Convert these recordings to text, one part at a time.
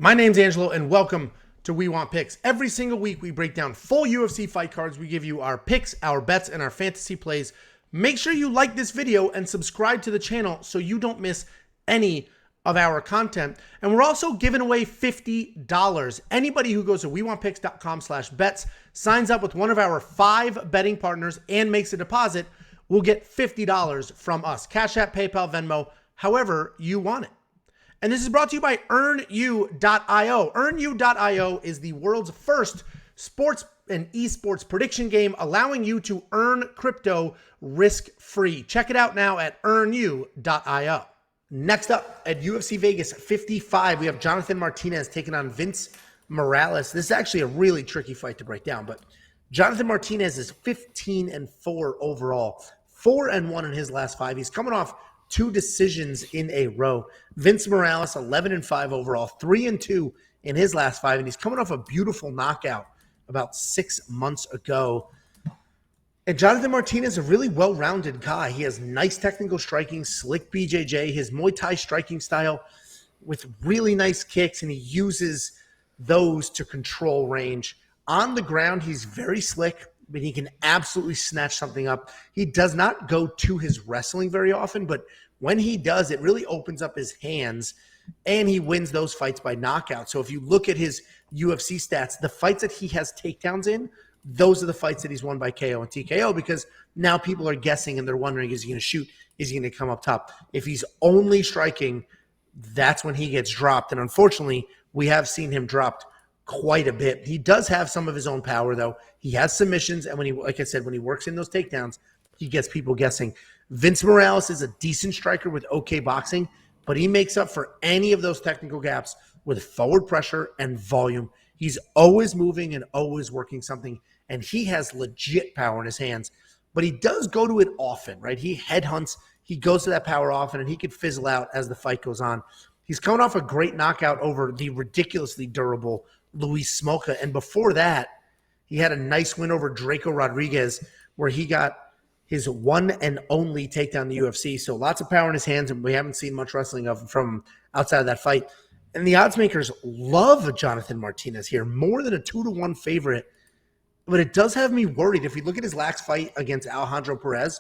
My name's Angelo, and welcome to We Want Picks. Every single week, we break down full UFC fight cards. We give you our picks, our bets, and our fantasy plays. Make sure you like this video and subscribe to the channel so you don't miss any of our content. And we're also giving away $50. Anybody who goes to WeWantPicks.com/bets, signs up with one of our 5 betting partners, and makes a deposit, will get $50 from us. Cash App, PayPal, Venmo, however you want it. And this is brought to you by EarnU.io. EarnU.io is the world's first sports and esports prediction game, allowing you to earn crypto risk-free. Check it out now at EarnU.io. Next up at UFC Vegas 55, we have Jonathan Martinez taking on Vince Morales. This is actually a really tricky fight to break down, but Jonathan Martinez is 15-4 overall, 4-1 in his last 5. He's coming off 2 decisions in a row. Vince Morales, 11-5 overall, 3-2 in his last 5, and he's coming off a beautiful knockout about 6 months ago. And Jonathan Martinez is a really well-rounded guy. He has nice technical striking, slick BJJ, his Muay Thai striking style with really nice kicks, and he uses those to control range. On the ground, he's very slick, but he can absolutely snatch something up. He does not go to his wrestling very often, but when he does, it really opens up his hands, and he wins those fights by knockout. So if you look at his UFC stats, the fights that he has takedowns in, those are the fights that he's won by KO and TKO, because now people are guessing and they're wondering, is he going to shoot? Is he going to come up top? If he's only striking, that's when he gets dropped. And unfortunately, we have seen him dropped quite a bit. He does have some of his own power, though. He has submissions, and when he, like I said, when he works in those takedowns, he gets people guessing. Vince Morales is a decent striker with okay boxing, but he makes up for any of those technical gaps with forward pressure and volume. He's always moving and always working something, and he has legit power in his hands, but he does go to it often, right? He headhunts, he goes to that power often, and he could fizzle out as the fight goes on. He's coming off a great knockout over the ridiculously durable Luis Smolka, and before that, he had a nice win over Draco Rodriguez, where he got his one and only takedown in the UFC. So lots of power in his hands, and we haven't seen much wrestling of him from outside of that fight. And the odds makers love Jonathan Martinez here, more than a 2-1 favorite. But it does have me worried. If we look at his last fight against Alejandro Perez,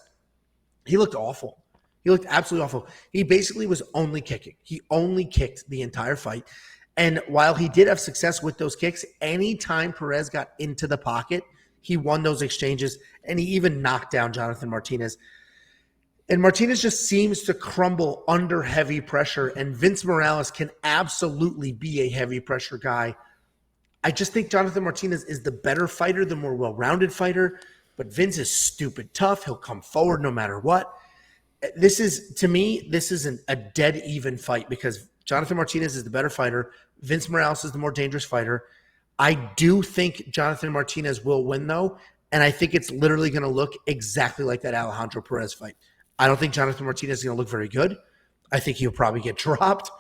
he looked awful. He looked absolutely awful. He basically was only kicking. He only kicked the entire fight. And while he did have success with those kicks, anytime Perez got into the pocket, he won those exchanges, and he even knocked down Jonathan Martinez. And Martinez just seems to crumble under heavy pressure, and Vince Morales can absolutely be a heavy pressure guy. I just think Jonathan Martinez is the better fighter, the more well-rounded fighter, but Vince is stupid tough. He'll come forward no matter what. This is, to me, this isn't a dead even fight because Jonathan Martinez is the better fighter. Vince Morales is the more dangerous fighter. I do think Jonathan Martinez will win, though, and I think it's literally going to look exactly like that Alejandro Perez fight. I don't think Jonathan Martinez is going to look very good. I think he'll probably get dropped,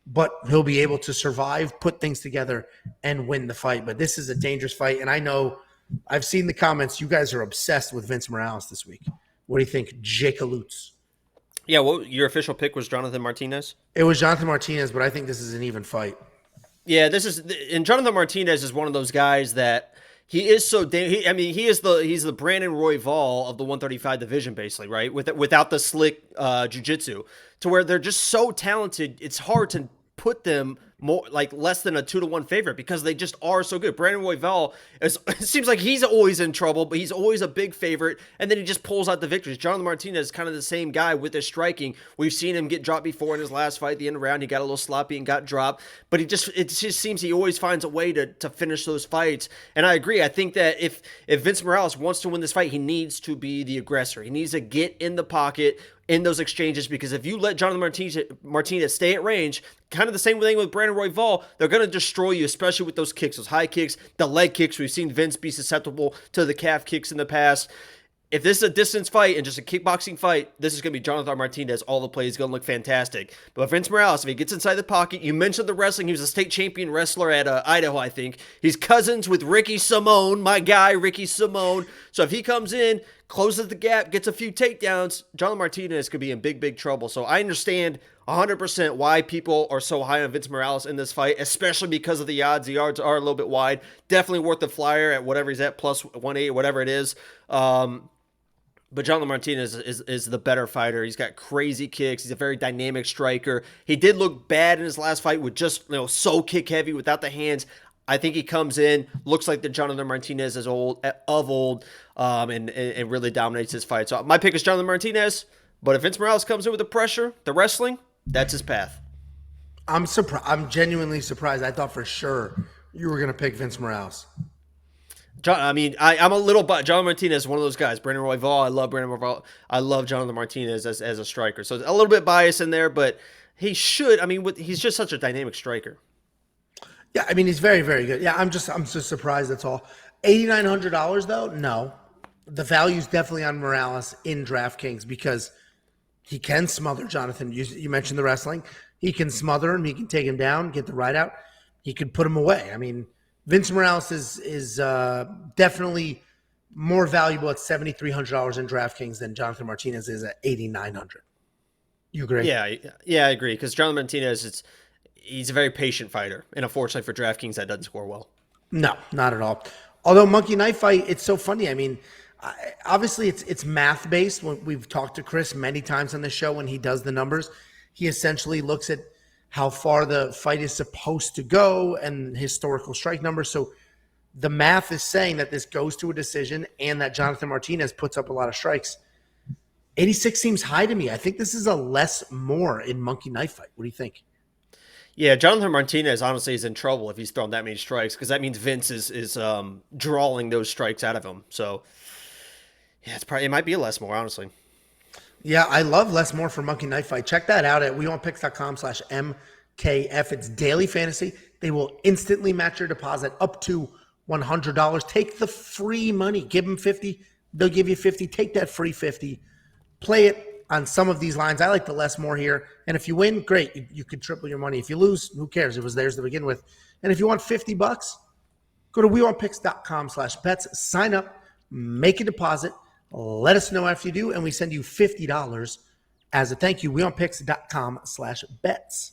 but he'll be able to survive, put things together, and win the fight. But this is a dangerous fight, and I know I've seen the comments. You guys are obsessed with Vince Morales this week. What do you think, Jake Lutz? Yeah, well, your official pick was Jonathan Martinez? It was Jonathan Martinez, but I think this is an even fight. Yeah, and Jonathan Martinez is one of those guys that he is so he's the Brandon Royval of the 135 division, basically, right? Without the slick jiu-jitsu, to where they're just so talented, it's hard to put them more like less than a 2-1 favorite because they just are so good. Brandon Royval, it seems like he's always in trouble, but he's always a big favorite, and then he just pulls out the victories. Jonathan Martinez is kind of the same guy with his striking. We've seen him get dropped before in his last fight. At the end of the round, he got a little sloppy and got dropped, but it just seems he always finds a way to finish those fights. And I agree. I think that if Vince Morales wants to win this fight, he needs to be the aggressor. He needs to get in the pocket in those exchanges, because if you let Jonathan Martinez stay at range, kind of the same thing with Brandon Royval, they're going to destroy you, especially with those kicks, those high kicks, the leg kicks. We've seen Vince be susceptible to the calf kicks in the past. If this is a distance fight and just a kickboxing fight, this is going to be Jonathan Martinez. All the plays going to look fantastic. But Vince Morales, if he gets inside the pocket, you mentioned the wrestling. He was a state champion wrestler at Idaho, I think. He's cousins with Ricky Simone, my guy, Ricky Simone. So if he comes in, closes the gap, gets a few takedowns, Jonathan Martinez could be in big, big trouble. So I understand 100% why people are so high on Vince Morales in this fight, especially because of the odds. The odds are a little bit wide. Definitely worth the flyer at whatever he's at, plus 180, whatever it is. But Jonathan Martinez is the better fighter. He's got crazy kicks. He's a very dynamic striker. He did look bad in his last fight with just, so kick heavy without the hands. I think he comes in, looks like the Jonathan Martinez of old, and really dominates his fight. So my pick is Jonathan Martinez. But if Vince Morales comes in with the pressure, the wrestling, that's his path. I'm surprised. I'm genuinely surprised. I thought for sure you were going to pick Vince Morales. I'm a little but Jonathan Martinez is one of those guys. Brandon Royval, I love Brandon Royval. I love Jonathan Martinez as a striker. So a little bit biased in there, but he should. He's just such a dynamic striker. Yeah, he's very, very good. Yeah, I'm just surprised. That's all. $8,900 though. No, the value's definitely on Morales in DraftKings because he can smother Jonathan. You mentioned the wrestling. He can smother him. He can take him down, get the right out. He could put him away. Vince Morales is definitely more valuable at $7,300 in DraftKings than Jonathan Martinez is at $8,900. You agree? Yeah, I agree. Because Jonathan Martinez, he's a very patient fighter, and unfortunately for DraftKings, that doesn't score well. No, not at all. Although Monkey Knife Fight, it's so funny. Obviously it's math based. We've talked to Chris many times on the show when he does the numbers. He essentially looks at how far the fight is supposed to go and historical strike numbers. So the math is saying that this goes to a decision and that Jonathan Martinez puts up a lot of strikes. 86 seems high to me. I think this is a less more in Monkey Knife Fight. What do you think? Yeah, Jonathan Martinez honestly is in trouble if he's thrown that many strikes because that means Vince is drawing those strikes out of him. So yeah, it might be a less more, honestly. Yeah, I love less more for Monkey Knife Fight. Check that out at WeWantPicks.com/MKF. It's daily fantasy. They will instantly match your deposit up to $100. Take the free money. Give them 50. They'll give you 50. Take that free 50. Play it on some of these lines. I like the less more here. And if you win, great. You could triple your money. If you lose, who cares? It was theirs to begin with. And if you want $50, go to WeWantPicks.com/bets. Sign up. Make a deposit. Let us know after you do, and we send you $50 as a thank you. WeWantPicks.com/bets.